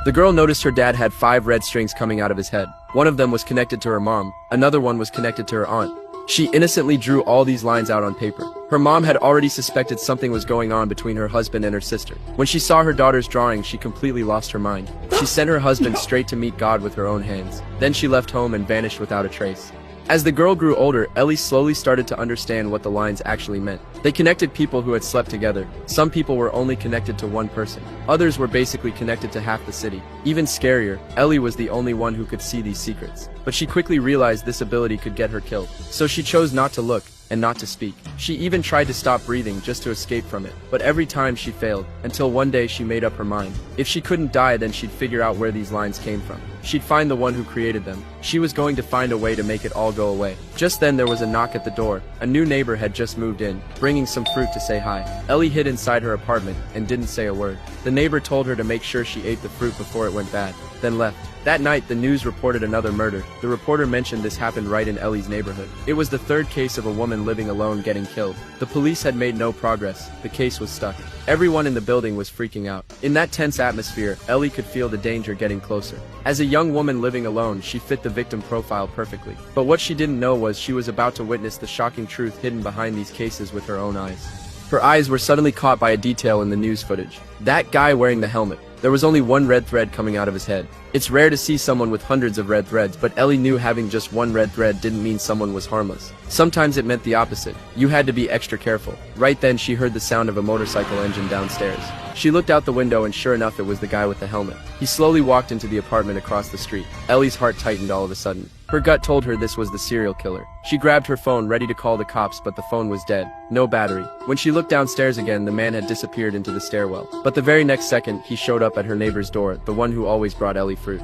The girl noticed her dad had 5 red strings coming out of his head. One of them was connected to her mom, another one was connected to her aunt. She innocently drew all these lines out on paper. Her mom had already suspected something was going on between her husband and her sister. When she saw her daughter's drawing, she completely lost her mind. She sent her husband straight to meet God with her own hands. Then she left home and vanished without a trace. As the girl grew older, Ellie slowly started to understand what the lines actually meant. They connected people who had slept together. Some people were only connected to one person. Others were basically connected to half the city. Even scarier, Ellie was the only one who could see these secrets. But she quickly realized this ability could get her killed. So she chose not to look and not to speak. She even tried to stop breathing just to escape from it. But every time she failed, until one day she made up her mind. If she couldn't die, then she'd figure out where these lines came from. She'd find the one who created them. She was going to find a way to make it all go away. Just then there was a knock at the door. A new neighbor had just moved in, bringing some fruit to say hi. Ellie hid inside her apartment and didn't say a word. The neighbor told her to make sure she ate the fruit before it went bad, then left. That night, the news reported another murder. The reporter mentioned this happened right in Ellie's neighborhood. It was the 3rd case of a woman living alone getting killed. The police had made no progress. The case was stuck. Everyone in the building was freaking out. In that tense atmosphere, Ellie could feel the danger getting closer. As a young woman living alone, she fit the victim profile perfectly. But what she didn't know was she was about to witness the shocking truth hidden behind these cases with her own eyes. Her eyes were suddenly caught by a detail in the news footage. That guy wearing the helmet. There was only one red thread coming out of his head. It's rare to see someone with hundreds of red threads, but Ellie knew having just one red thread didn't mean someone was harmless. Sometimes it meant the opposite. You had to be extra careful. Right then she heard the sound of a motorcycle engine downstairs. She looked out the window and sure enough it was the guy with the helmet. He slowly walked into the apartment across the street. Ellie's heart tightened all of a sudden. Her gut told her this was the serial killer. She grabbed her phone ready to call the cops, but the phone was dead. No battery. When she looked downstairs again, the man had disappeared into the stairwell. But the very next second, he showed up at her neighbor's door, the one who always brought Ellie fruit.